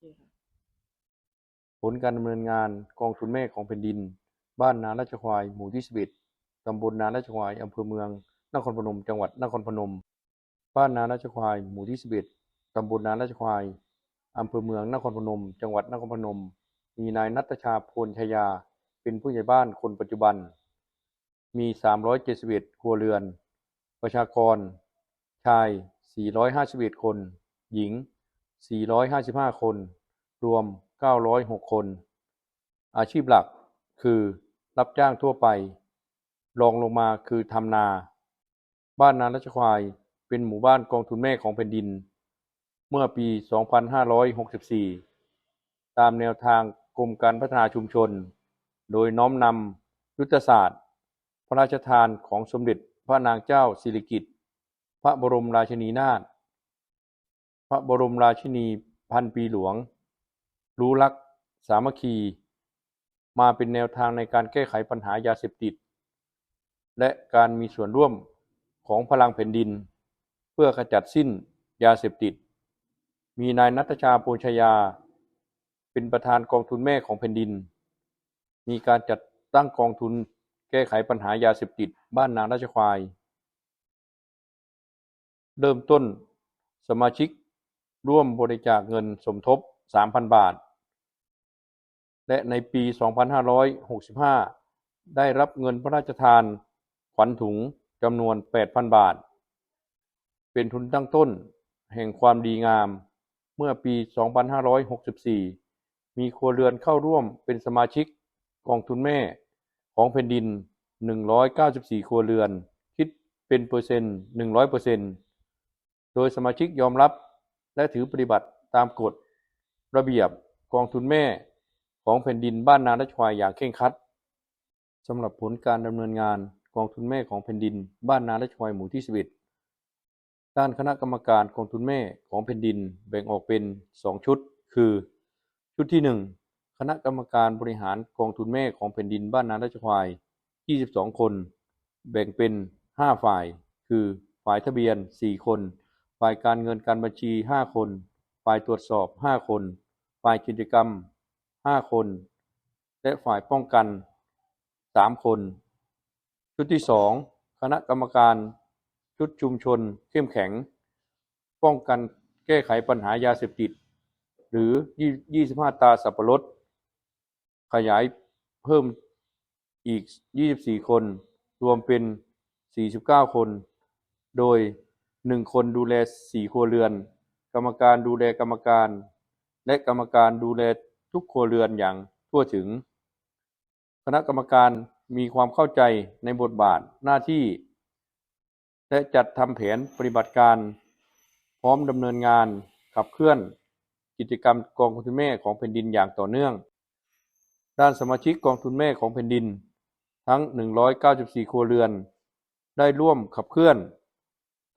ค่ะผลการดำเนินงานกองทุนแม่ของแผ่นดินบ้านนาราชควายหมู่ที่11ตำบลนาราชควายอำเภอเมืองนครพนมจังหวัดนครพนมบ้านนาราชควายหมู่ที่11ตำบลนาราชควายอำเภอเมืองนครพนมจังหวัดนครพนมมีนายณัฐชาโพลชยาเป็นผู้ใหญ่บ้านคนปัจจุบันมี371ครัวเรือนประชากรชาย451คนหญิง455คนรวม906คนอาชีพหลักคือรับจ้างทั่วไปรองลงมาคือทำนาบ้านนาราชควายเป็นหมู่บ้านกองทุนแม่ของแผ่นดินเมื่อปี 2564 ตามแนวทางกรมการพัฒนาชุมชนโดยน้อมนำยุทธศาสตร์พระราชทานของสมเด็จพระนางเจ้าสิริกิติ์พระบรมราชินีนาถพระบรมราชินีพันปีหลวงรู้รักสามัคคีมาเป็นแนวทางในการแก้ไขปัญหายาเสพติดและการมีส่วนร่วมของพลังแผ่นดินเพื่อขจัดสิ้นยาเสพติดมีนายณัฐชาโพลชยาเป็นประธานกองทุนแม่ของแผ่นดินมีการจัดตั้งกองทุนแก้ไขปัญหายาเสพติดบ้านนาราชควายเริ่มต้นสมาชิกร่วมบริจาคเงินสมทบ 3,000 บาทและในปี 2565 ได้รับเงินพระราชทานขวัญถุงจำนวน 8,000 บาทเป็นทุนตั้งต้นแห่งความดีงามเมื่อปี 2564 มีครัวเรือนเข้าร่วมเป็นสมาชิกกองทุนแม่ของแผ่นดิน 194 ครัวเรือนคิดเป็นเปอร์เซ็นต์ 100%โดยสมาชิกยอมรับและถือปฏิบัติตามกฎระเบียบกองทุนแม่ของแผ่นดินบ้านนาราชควายอย่างเคร่งครัดสำหรับผลการดำเนินงานกองทุนแม่ของแผ่นดินบ้านนาราชควายหมู่ที่11ด้านคณะกรรมการกองทุนแม่ของแผ่นดินแบ่งออกเป็น2ชุดคือชุดที่1คณะกรรมการบริหารกองทุนแม่ของแผ่นดินบ้านนาราชควาย22คนแบ่งเป็น5ฝ่ายคือฝ่ายทะเบียน4คนฝ่ายการเงินการบัญชี5คนฝ่ายตรวจสอบ5คนฝ่ายกิจกรรม5คนและฝ่ายป้องกัน3คนชุดที่2คณะกรรมการชุดชุมชนเข้มแข็งป้องกันแก้ไขปัญหายาเสพติดหรือ25ตาสับปะรดขยายเพิ่มอีก24คนรวมเป็น49คนโดย1คนดูแล4ครัวเรือนกรรมการดูแลกรรมการและกรรมการดูแลทุกครัวเรือนอย่างทั่วถึงคณะกรรมการมีความเข้าใจในบทบาทหน้าที่และจัดทำแผนปฏิบัติการพร้อมดำเนินงานขับเคลื่อนกิจกรรมกองทุนแม่ของแผ่นดินอย่างต่อเนื่องด้านสมาชิกกองทุนแม่ของแผ่นดินทั้ง194ครัวเรือนได้ร่วมขับเคลื่อน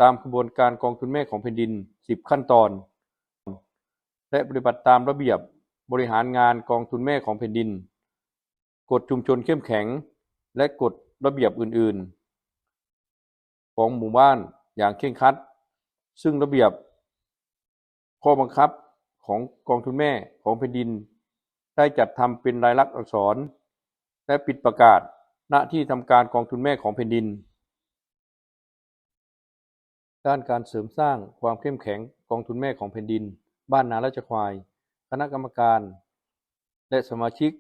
ตามกระบวนการกองทุนแม่ของแผ่นดิน10ขั้นตอนและปฏิบัติตามระเบียบบริหารงานกองทุนแม่ของแผ่นดินกฎชุมชนเข้มแข็งและกฎระเบียบอื่นๆของหมู่บ้านอย่างเคร่งครัดซึ่งระเบียบข้อบังคับของกองทุนแม่ของแผ่นดินได้จัดทำเป็นลายลักษณ์อักษรและปิดประกาศณที่ทำการกองทุนแม่ของแผ่นดินด้านการเสริมสร้างความเข้มแข็งกองทุนแม่ของแผ่นดินบ้านนาราชควายคณะกรรมการและสมาชิก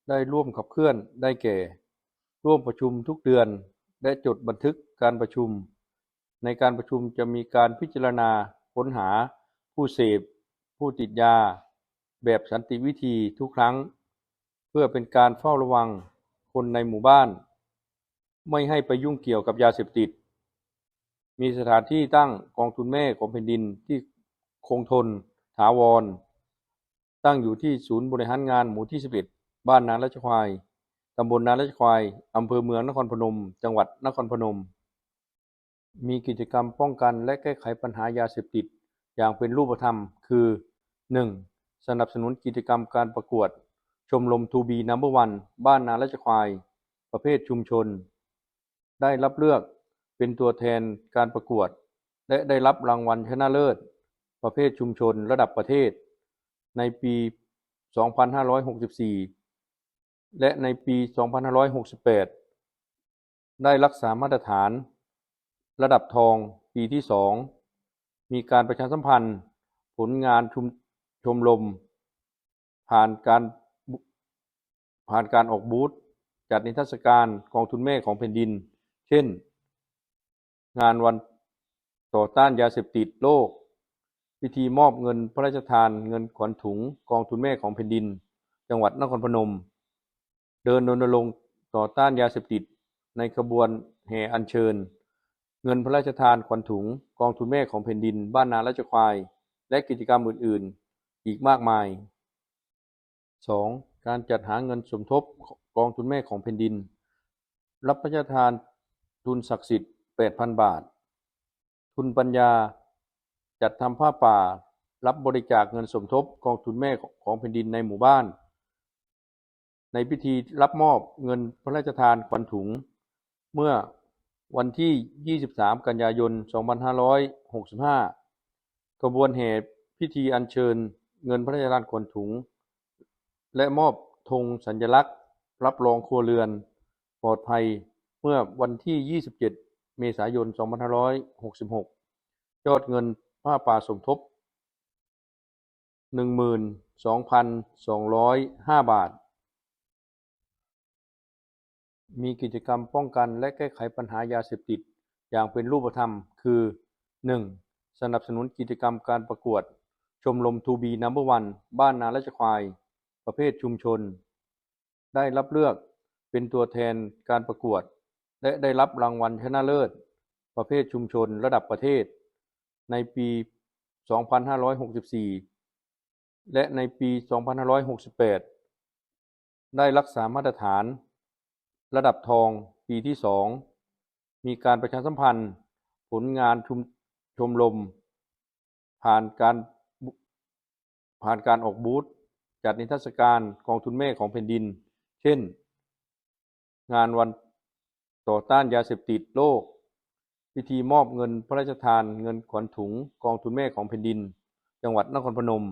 ได้ร่วมขับเคลื่อนได้แก่ร่วมประชุมทุกเดือนและจดบันทึกการประชุมในการประชุมจะมีการพิจารณาค้นหาผู้เสพผู้ติดยาแบบสันติวิธีทุกครั้งเพื่อเป็นการเฝ้าระวังคนในหมู่บ้านไม่ให้ไปยุ่งเกี่ยวกับยาเสพติดมีสถานที่ตั้งกองทุนแม่ของแผ่นดินที่คงทนถาวรตั้งอยู่ที่ศูนย์บริหารงานหมู่ที่11บ้านนาราชควายตำบลนาราชควายอำเภอเมืองนครพนมจังหวัดนครพนมมีกิจกรรมป้องกันและแก้ไขปัญหายาเสพติดอย่างเป็นรูปธรรมคือ 1. สนับสนุนกิจกรรมการประกวดชมรม 2B No. 1บ้านนาราชควายประเภทชุมชนได้รับเลือกเป็นตัวแทนการประกวดและได้รับรางวัลชนะเลิศประเภทชุมชนระดับประเทศ ในปี 2564 และในปี 2568 ได้รักษามาตรฐานระดับทองปีที่ 2 มีการประชาสัมพันธ์ผลงานชมรมผ่านการออกบูธจัดนิทรรศการกองทุนแม่ของแผ่นดิน เช่น งานวันต่อต้านยาเสพติดโลก พิธีมอบเงินพระราชทานเงินขวัญถุงกองทุนแม่ของแผ่นดิน จังหวัดนครพนม เดินรณรงค์ต่อต้านยาเสพติดในขบวนแห่อัญเชิญเงินพระราชทานขวัญถุงกองทุนแม่ของแผ่นดินบ้านนาราชควายและกิจกรรมอื่นๆอีกมากมาย 2. การจัดหาเงินสมทบกองทุนแม่ของแผ่นดินรับพระราชทานทุนศักดิ์สิทธิ์ 8,000 บาททุนปัญญาจัดทำผ้าป่ารับบริจาคเงินสมทบกองทุนแม่ของแผ่นดินในหมู่บ้านในพิธีรับมอบเงินพระราชทานขวัญถุงเมื่อวันที่ 23 กันยายน 2565 กระบวนแห่พิธีอัญเชิญเงินพระราชทานขวัญถุงและมอบธงสัญลักษณ์รับรองครัวเรือนปลอดภัยเมื่อวันที่ 27 เมษายน 2566 ยอดเงินผ้าป่าสมทบ 12,205 บาทมีกิจกรรมป้องกันและแก้ไขปัญหายาเสพติดอย่างเป็นรูปธรรมคือ 1. สนับสนุนกิจกรรมการประกวดชมรม 2B No.1 บ้านนาราชควายประเภทชุมชนได้รับเลือกเป็นตัวแทนการประกวดและได้รับรางวัลชนะเลิศประเภทชุมชนระดับประเทศในปี 2564 และในปี 2568 ได้รักษามาตรฐานระดับทองปีที่ 2 มีการประชาสัมพันธ์ผลงานชมรมผ่านการออกบูธจัดนิทรรศการกองทุนแม่ของแผ่นดิน เช่น งานวันต่อต้านยาเสพติดโลก พิธีมอบเงินพระราชทานเงินขวัญถุงกองทุนแม่ของแผ่นดิน จังหวัดนครพนม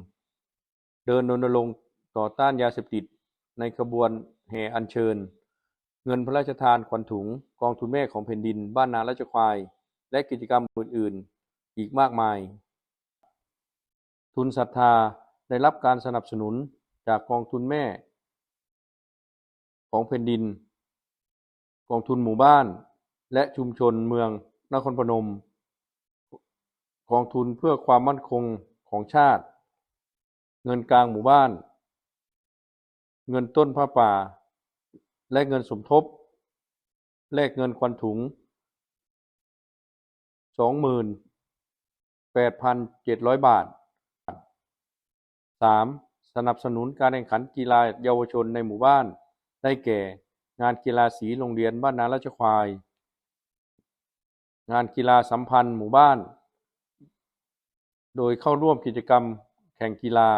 เดินรณรงค์ต่อต้านยาเสพติดในขบวนแห่อัญเชิญเงินพระราชทานขวัญถุงกองทุนแม่ของแผ่นดินบ้านนาราชควายและกิจกรรมอื่นๆอีกมากมายทุนศรัทธาได้รับการสนับสนุนจากกองทุนแม่ของแผ่นดินกองทุนหมู่บ้านและชุมชนเมืองนครพนมกองทุนเพื่อความมั่นคงของชาติเงินกลางหมู่บ้านเงินต้นผ้าป่าและเงินสมทบแลกเงินขวัญถุง 28,700 บาท 3. สนับสนุนการแข่งขันกีฬาเยาวชนในหมู่บ้านได้แก่งานกีฬาสีโรงเรียนบ้านนาราชควายงานกีฬาสัมพันธ์หมู่บ้านโดยเข้าร่วมกิจกรรมแข่งกีฬา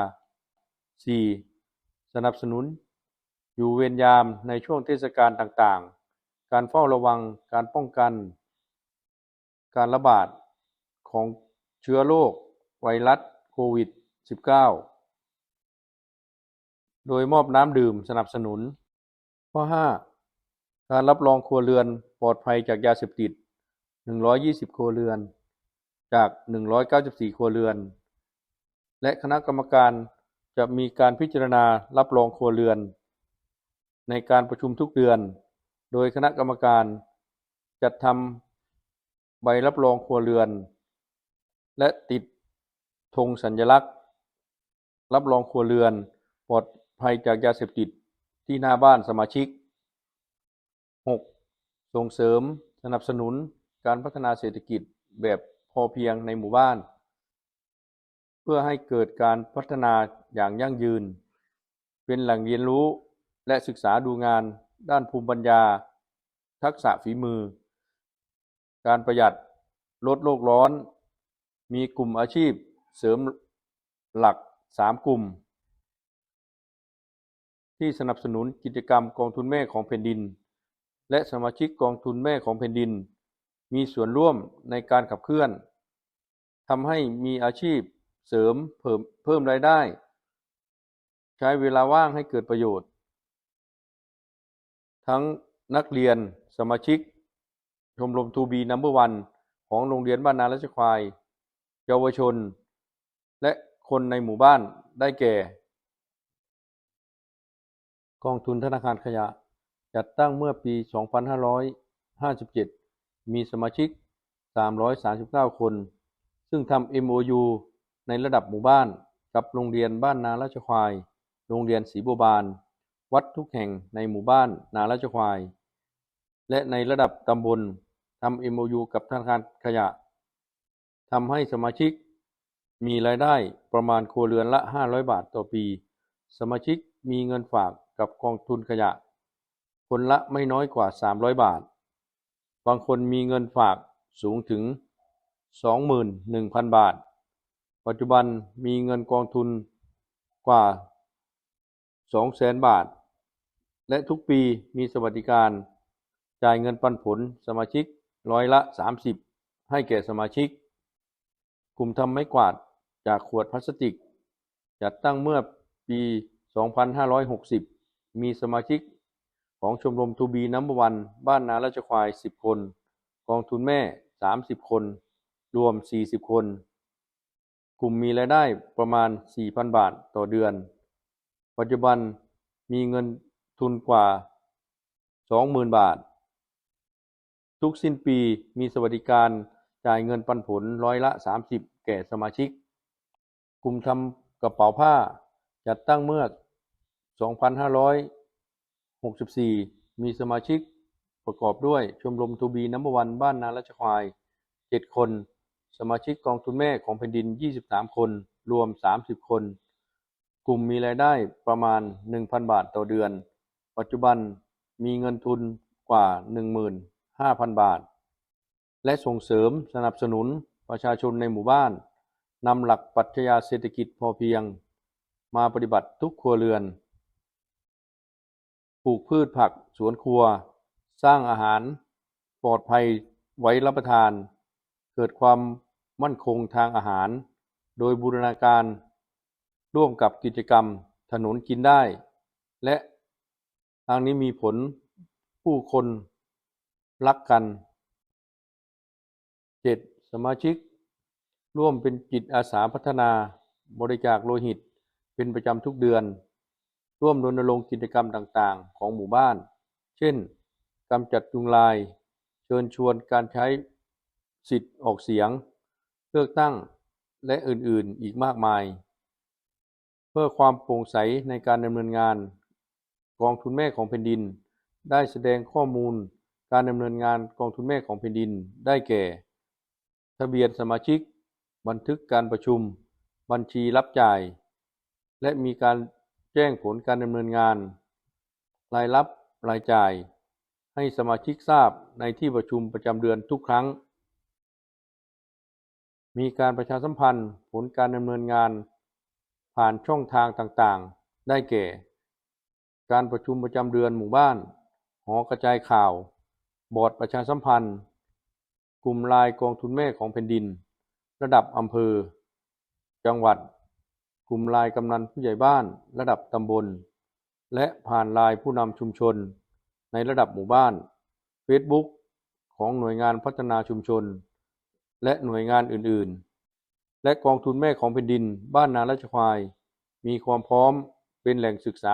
4. สนับสนุนอยู่เวรยามในช่วงเทศกาลต่างๆการเฝ้าระวังการป้องกันการระบาดของเชื้อโรคไวรัสโควิด -19 โดยมอบน้ำดื่มสนับสนุนข้อ 5. การรับรองครัวเรือนปลอดภัยจากยาเสพติด120 ครัวเรือนจาก194 ครัวเรือนและคณะกรรมการจะมีการพิจารณารับรองครัวเรือนในการประชุมทุกเดือนโดยคณะกรรมการจัดทำใบรับรองครัวเรือนและติดธงสัญลักษณ์รับรองครัวเรือนปลอดภัยจากยาเสพติดที่หน้าบ้านสมาชิก 6. ส่งเสริมสนับสนุนการพัฒนาเศรษฐกิจแบบพอเพียงในหมู่บ้านเพื่อให้เกิดการพัฒนาอย่างยั่งยืนเป็นแหล่งเรียนรู้และศึกษาดูงานด้านภูมิปัญญาทักษะฝีมือการประหยัดลดโลกร้อนมีกลุ่มอาชีพเสริมหลัก3 กลุ่มที่สนับสนุนกิจกรรมกองทุนแม่ของแผ่นดินและสมาชิกกองทุนแม่ของแผ่นดินมีส่วนร่วมในการขับเคลื่อนทำให้มีอาชีพเสริมเพิ่มรายได้ ใช้เวลาว่างให้เกิดประโยชน์ ทั้งนักเรียนสมาชิกชมรม 2B No.1 ของโรงเรียนบ้านนาราชควายเยาวชนและคนในหมู่บ้านได้แก่กองทุนธนาคารขยะจัดตั้งเมื่อปี 2557 มีสมาชิก 339 คน ซึ่งทำ MOU ในระดับหมู่บ้านกับโรงเรียนบ้านนาราชควายโรงเรียนศรีบัวบานวัดทุกแห่งในหมู่บ้านนาราชควายและในระดับตำบลทำ MOU กับธนาคารขยะทำให้สมาชิกมีรายได้ประมาณครัวเรือนละ 500 บาทต่อปี สมาชิกมีเงินฝากกับกองทุนขยะคนละไม่น้อยกว่า 300 บาท บางคนมีเงินฝากสูงถึง 21,000 บาท ปัจจุบันมีเงินกองทุนกว่า 200,000 บาท และทุกปีมีสวัสดิการจ่ายเงินปันผลสมาชิกร้อยละ 30 ให้แก่สมาชิก กลุ่มทำไม้กวาดจากขวดพลาสติกจัดตั้งเมื่อปี 2560 มีสมาชิกของชมรม 2B No.1 บ้านนาราชควาย 10 คน กองทุนแม่ 30 คน รวม 40 คน กลุ่มมีรายได้ประมาณ 4,000 บาทต่อเดือน ปัจจุบันมีเงินทุนกว่า 20,000 บาท ทุกสิ้นปีมีสวัสดิการจ่ายเงินปันผลร้อยละ 30 แก่สมาชิก กลุ่มทำกระเป๋าผ้าจัดตั้งเมื่อ 2564 มีสมาชิกประกอบด้วยชมรม 2B No.1 บ้านนาราชควาย 7 คน สมาชิกกองทุนแม่ของแผ่นดิน 23 คน รวม 30 คน กลุ่มมีรายได้ประมาณ 1,000 บาทต่อเดือน ปัจจุบันมีเงินทุนกว่า 15,000 บาท และส่งเสริมสนับสนุนประชาชนในหมู่บ้านนำหลักปรัชญาเศรษฐกิจพอเพียงมาปฏิบัติทุกครัวเรือน ปลูกพืชผักสวนครัวสร้างอาหารปลอดภัยไว้รับประทานเกิดความมั่นคงทางอาหารโดยบูรณาการร่วมกับกิจกรรมถนนกินได้และทางนี้มีผลผู้คนรักกัน 7. สมาชิกร่วมเป็นจิตอาสาพัฒนาบริจาคโลหิตเป็นประจำทุกเดือนร่วมรณรงค์กิจกรรมต่างๆของหมู่บ้านเช่นกำจัดยุงลายเชิญชวนการใช้สิทธิ์ออกเสียงเลือกตั้งและอื่นๆอีกมากมายเพื่อความโปร่งใสในการดำเนินงานกองทุนแม่ของแผ่นดินได้แสดงข้อมูลการดำเนินงานกองทุนแม่ของแผ่นดินได้แก่ทะเบียนสมาชิกบันทึกการประชุมบัญชีรับจ่ายและมีการแจ้งผลการดำเนินงานรายรับรายจ่ายให้สมาชิกทราบในที่ประชุมประจำเดือนทุกครั้งมีการประชาสัมพันธ์ผลการดำเนินงานผ่านช่องทางต่างๆได้แก่การประชุมประจำเดือนหมู่บ้านหอกระจายข่าวบอร์ดประชาสัมพันธ์กลุ่มไลน์กองทุนแม่ของแผ่นดินระดับอำเภอจังหวัดกลุ่มไลน์กำนันผู้ใหญ่บ้านระดับตำบลและผ่านไลน์ผู้นำชุมชนในระดับหมู่บ้าน Facebook ของหน่วยงานพัฒนาชุมชนและหน่วยงานอื่นๆและกองทุนแม่ของแผ่นดินบ้านนาราชควายมีความพร้อมเป็นแหล่งศึกษา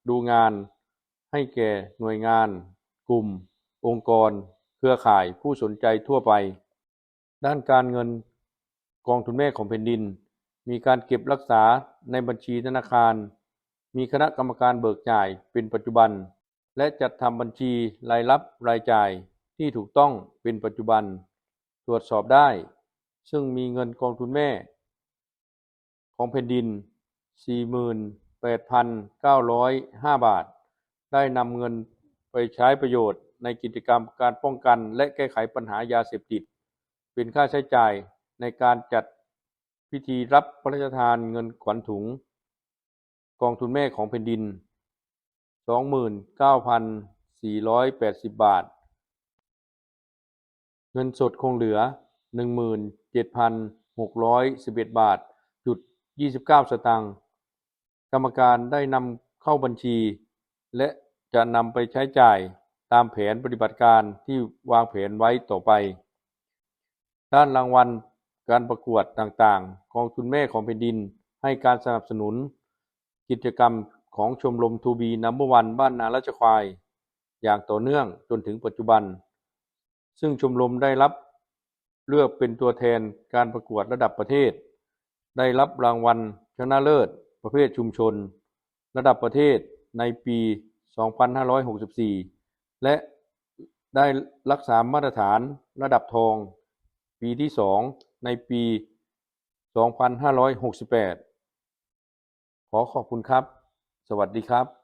ดูงานให้แก่หน่วยงานกลุ่มองค์กรเครือข่ายผู้สนใจทั่วไปด้านการเงินกองทุนแม่ของแผ่นดินมีการเก็บรักษาในบัญชีธนาคารมีคณะกรรมการเบิกจ่ายเป็นปัจจุบันและจัดทำบัญชีรายรับรายจ่ายที่ถูกต้องเป็นปัจจุบันตรวจสอบได้ซึ่งมีเงินกองทุนแม่ของแผ่นดิน 48,905 บาทได้นำเงินไปใช้ประโยชน์ในกิจกรรมการป้องกันและแก้ไขปัญหายาเสพติดเป็นค่าใช้จ่ายในการจัดพิธีรับพระราชทานเงินขวัญถุงกองทุนแม่ของแผ่นดิน 29,480 บาทเงินสดคงเหลือ 17,611 บาทจุด29 สตางค์ กรรมการได้นำเข้าบัญชีและจะนำไปใช้จ่ายตามแผนปฏิบัติการที่วางแผนไว้ต่อไปด้านรางวัลการประกวดต่างๆกองทุนแม่ของแผ่นดินให้การสนับสนุนกิจกรรมของชมรมทูบีนัมเบอร์วันบ้านนาราชควายอย่างต่อเนื่องจนถึงปัจจุบันซึ่งชมรมได้รับเลือกเป็นตัวแทนการประกวดระดับประเทศได้รับรางวัลชนะเลิศประเภทชุมชนระดับประเทศในปี 2564 และได้รักษามาตรฐานระดับทองปีที่ 2 ในปี 2568 ขอขอบคุณครับ สวัสดีครับ